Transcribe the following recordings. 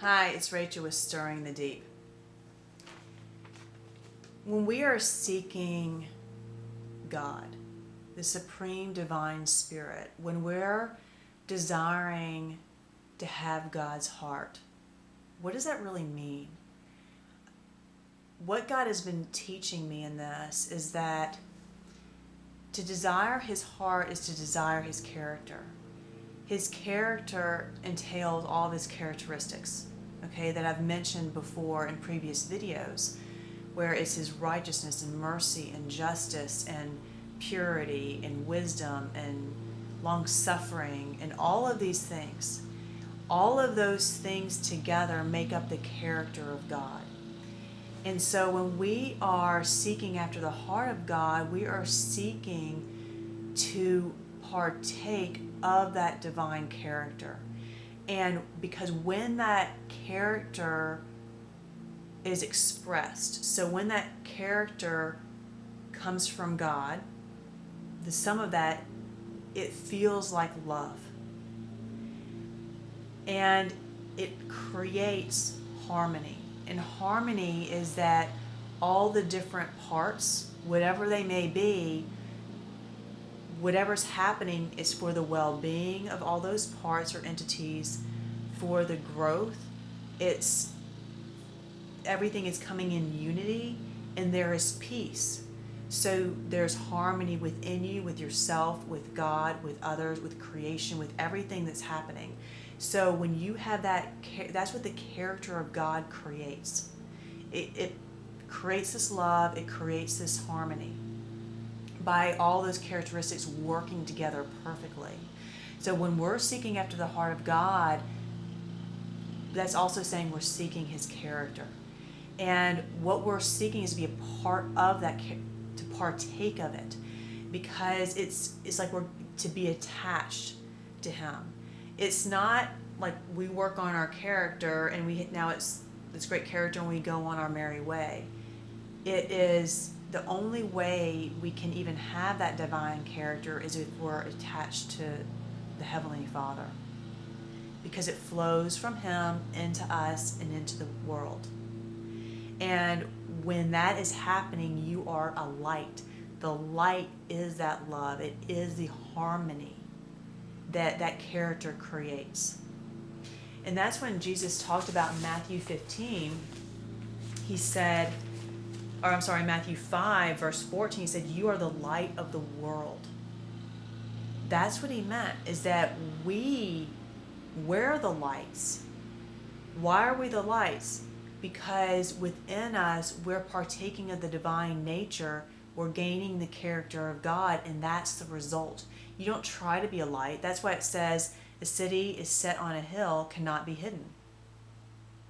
Hi, it's Rachel with Stirring the Deep. When we are seeking God, the Supreme Divine Spirit, when we're desiring to have God's heart, what does that really mean? What God has been teaching me in this is that to desire His heart is to desire His character. His character entails all of His characteristics, okay, that I've mentioned before in previous videos, where it's His righteousness and mercy and justice and purity and wisdom and long suffering and all of these things. All of those things together make up the character of God. And so when we are seeking after the heart of God, we are seeking to partake of that divine character. And because when that character is expressed, so when that character comes from God, the sum of that, it feels like love. And it creates harmony. And harmony is that all the different parts, whatever they may be, whatever's happening is for the well-being of all those parts or entities, for the growth. It's everything is coming in unity, and there is peace. So there's harmony within you, with yourself, with God, with others, with creation, with everything that's happening. So when you have that, that's what the character of God creates. It creates this love, it creates this harmony by all those characteristics working together perfectly. So when we're seeking after the heart of God, that's also saying we're seeking His character. And what we're seeking is to be a part of that, to partake of it, because it's like we're to be attached to Him. It's not like we work on our character and it's this great character and we go on our merry way. It is the only way we can even have that divine character is if we're attached to the Heavenly Father, because it flows from Him into us and into the world. And when that is happening, you are a light. The light is that love. It is the harmony that character creates. And that's when Jesus talked about in Matthew 15. He said, Matthew 5, verse 14, he said, "You are the light of the world." That's what He meant, is that we're the lights. Why are we the lights? Because within us, we're partaking of the divine nature. We're gaining the character of God, and that's the result. You don't try to be a light. That's why it says a city is set on a hill cannot be hidden.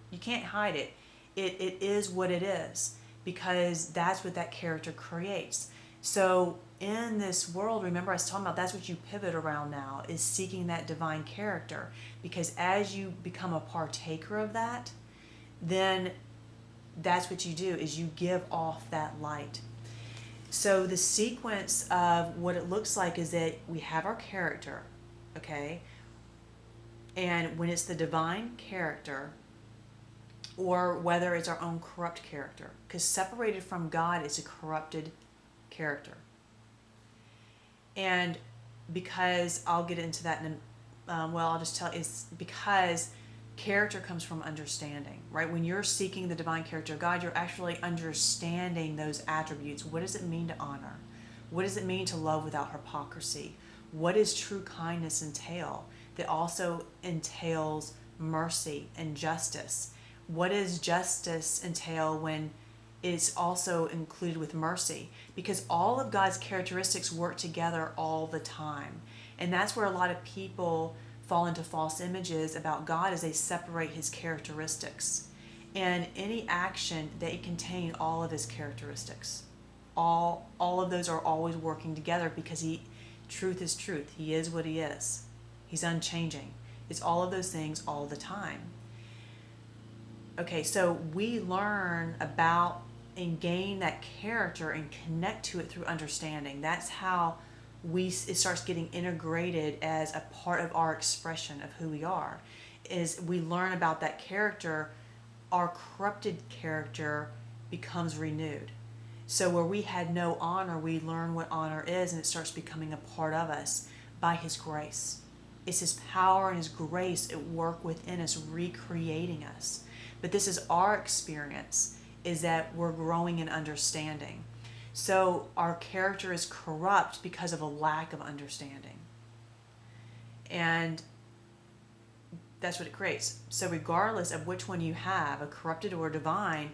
You can't hide it. It is what it is, because that's what that character creates. So in this world, remember I was talking about, that's what you pivot around now, is seeking that divine character. Because as you become a partaker of that, then that's what you do, is you give off that light. So the sequence of what it looks like is that we have our character, okay? And when it's the divine character, or whether it's our own corrupt character, because separated from God is a corrupted character. And because I'll get into that in I'll just tell, it's because character comes from understanding, right? When you're seeking the divine character of God, you're actually understanding those attributes. What does it mean to honor? What does it mean to love without hypocrisy? What does true kindness entail? That also entails mercy and justice. What does justice entail when it's also included with mercy? Because all of God's characteristics work together all the time. And that's where a lot of people fall into false images about God, as they separate His characteristics. And any action, they contain all of His characteristics. All of those are always working together, because truth is truth. He is what He is. He's unchanging. It's all of those things all the time. Okay, so we learn about and gain that character and connect to it through understanding. That's how it starts getting integrated as a part of our expression of who we are. is we learn about that character, our corrupted character becomes renewed. So where we had no honor, we learn what honor is, and it starts becoming a part of us by His grace. It's His power and His grace at work within us, recreating us. But this is our experience, is that we're growing in understanding. So our character is corrupt because of a lack of understanding. And that's what it creates. So regardless of which one you have, a corrupted or divine,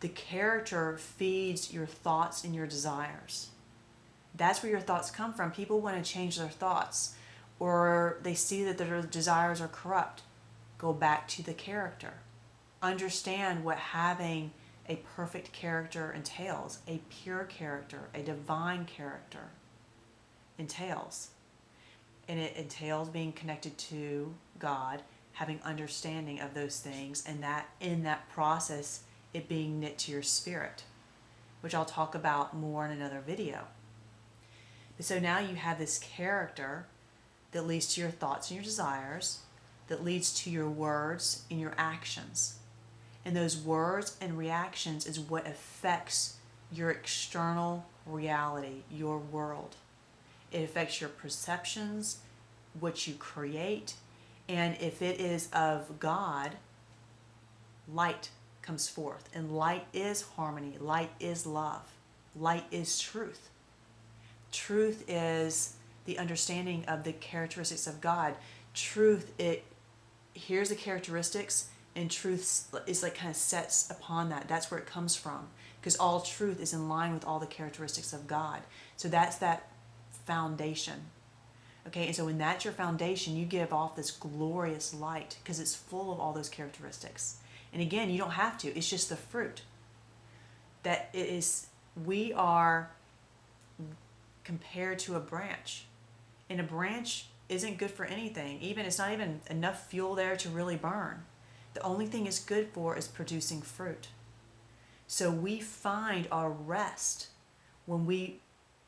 the character feeds your thoughts and your desires. That's where your thoughts come from. People want to change their thoughts, or they see that their desires are corrupt. Go back to the character. Understand what having a perfect character entails, a pure character, a divine character entails. And it entails being connected to God, having understanding of those things, and that in that process, it being knit to your spirit, which I'll talk about more in another video. So now you have this character that leads to your thoughts and your desires, that leads to your words and your actions. And those words and reactions is what affects your external reality, your world. It affects your perceptions, what you create, and if it is of God, light comes forth. And light is harmony, light is love, light is truth. Truth is the understanding of the characteristics of God. Truth, here's the characteristics, and truth is like kind of sets upon that. That's where it comes from, because all truth is in line with all the characteristics of God. So that's that foundation. Okay, and so when that's your foundation, you give off this glorious light because it's full of all those characteristics. And again, you don't have to. It's just the fruit. That it is, we are compared to a branch. And a branch isn't good for anything. Even it's not even enough fuel there to really burn. The only thing it's good for is producing fruit. So we find our rest when we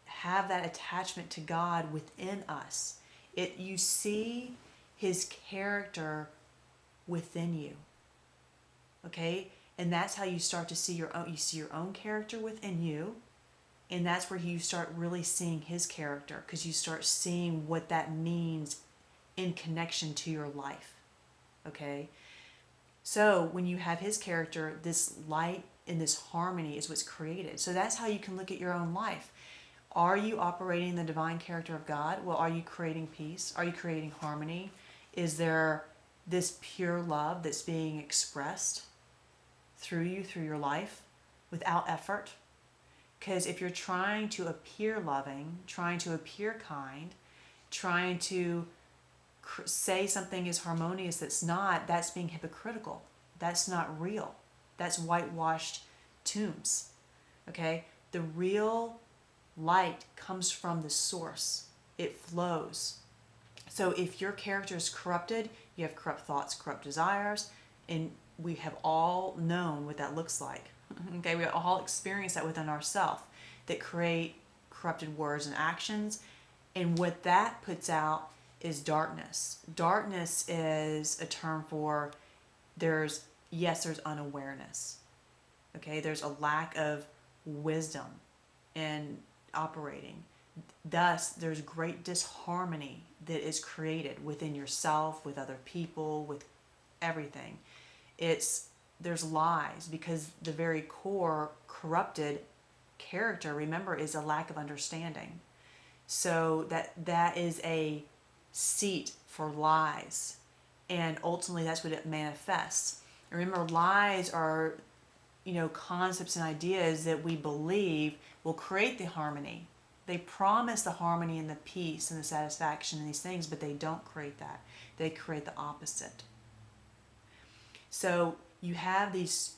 have that attachment to God within us. You see His character within you. Okay? And that's how you start to see you see your own character within you. And that's where you start really seeing His character, because you start seeing what that means in connection to your life. Okay? So when you have His character, this light and this harmony is what's created. So that's how you can look at your own life. Are you operating the divine character of God? Well, are you creating peace? Are you creating harmony? Is there this pure love that's being expressed through you, through your life, without effort? Because if you're trying to appear loving, trying to appear kind, trying to say something is harmonious that's not, that's being hypocritical. That's not real. That's whitewashed tombs. Okay? The real light comes from the source. It flows. So if your character is corrupted, you have corrupt thoughts, corrupt desires, and we have all known what that looks like. Okay, we all experience that within ourselves, that create corrupted words and actions. And what that puts out is darkness. Darkness is a term for there's unawareness. Okay, there's a lack of wisdom in operating. Thus, there's great disharmony that is created within yourself, with other people, with everything. There's lies, because the very core corrupted character, remember, is a lack of understanding. So that is a seat for lies, and ultimately that's what it manifests. And remember, lies are concepts and ideas that we believe will create the harmony. They promise the harmony and the peace and the satisfaction and these things, but they don't create that. They create the opposite. So you have these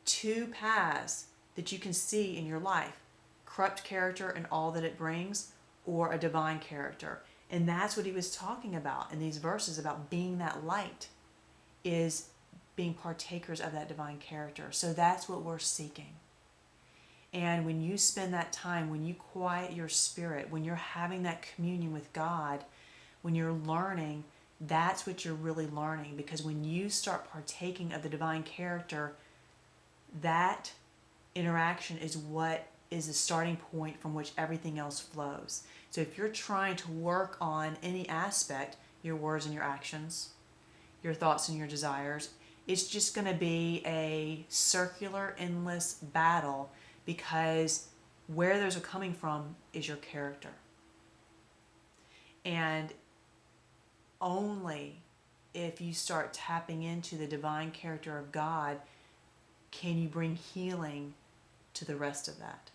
two paths that you can see in your life: corrupt character and all that it brings, or a divine character. And that's what he was talking about in these verses, about being that light, is being partakers of that divine character. So that's what we're seeking. And when you spend that time, when you quiet your spirit, when you're having that communion with God, when you're learning, That's what you're really learning, because when you start partaking of the divine character, that interaction is what is the starting point from which everything else flows. So if you're trying to work on any aspect, your words and your actions, your thoughts and your desires, it's just going to be a circular, endless battle, because where those are coming from is your character. And only if you start tapping into the divine character of God can you bring healing to the rest of that.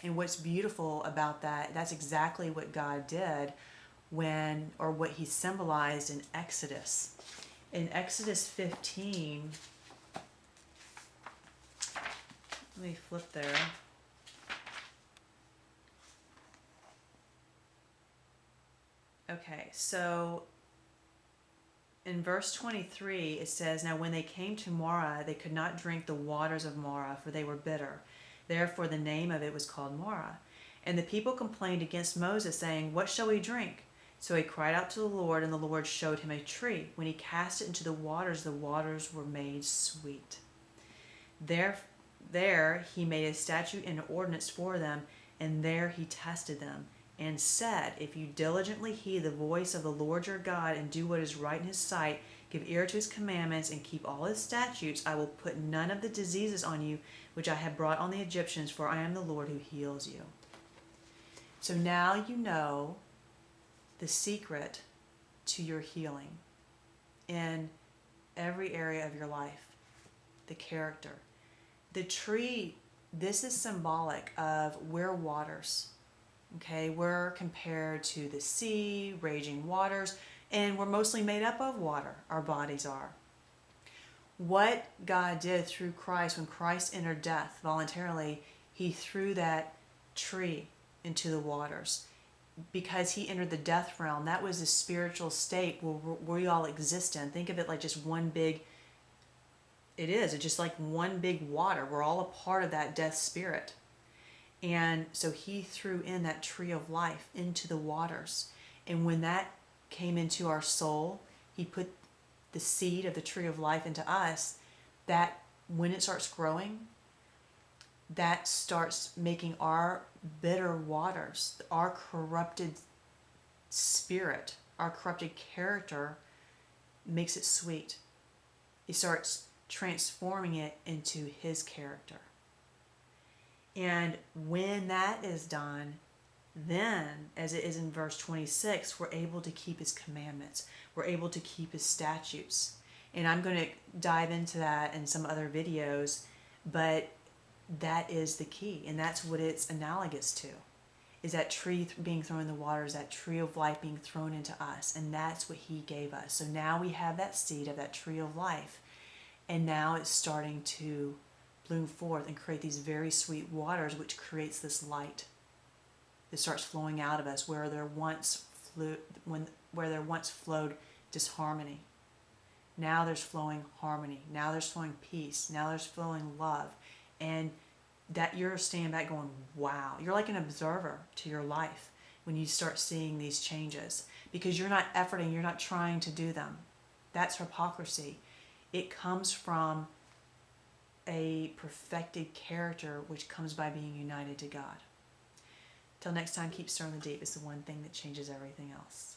And what's beautiful about that, that's exactly what God did when, or what he symbolized in Exodus. In Exodus 15, let me flip there. Okay, so in verse 23, it says, "Now when they came to Marah, they could not drink the waters of Marah, for they were bitter. Therefore the name of it was called Marah. And the people complained against Moses, saying, 'What shall we drink?' So he cried out to the Lord, and the Lord showed him a tree. When he cast it into the waters were made sweet. There he made a statute and an ordinance for them, and there he tested them, and said, 'If you diligently heed the voice of the Lord your God, and do what is right in his sight, give ear to his commandments, and keep all his statutes, I will put none of the diseases on you which I have brought on the Egyptians, for I am the Lord who heals you.'" So now you know the secret to your healing in every area of your life. The character. The tree, this is symbolic of we're waters. Okay, we're compared to the sea, raging waters, and we're mostly made up of water. Our bodies are. What God did through Christ, when Christ entered death voluntarily, he threw that tree into the waters. Because he entered the death realm, that was the spiritual state where we all exist in. Think of it like just one big, it's just like one big water. We're all a part of that death spirit. And so he threw in that tree of life into the waters. And when that came into our soul, he put the seed of the tree of life into us. That when it starts growing, that starts making our bitter waters, our corrupted spirit, our corrupted character, makes it sweet. He starts transforming it into his character. And when that is done, then, as it is in verse 26, we're able to keep his commandments. We're able to keep his statutes. And I'm going to dive into that in some other videos, but that is the key. And that's what it's analogous to, is that tree being thrown in the waters, that tree of life being thrown into us. And that's what he gave us. So now we have that seed of that tree of life. And now it's starting to bloom forth and create these very sweet waters, which creates this light that starts flowing out of us where there once flowed disharmony. Now there's flowing harmony. Now there's flowing peace. Now there's flowing love. And that you're standing back going, wow. You're like an observer to your life when you start seeing these changes, because you're not efforting, you're not trying to do them. That's hypocrisy. It comes from a perfected character, which comes by being united to God. Till next time, keep stirring the deep. It's the one thing that changes everything else.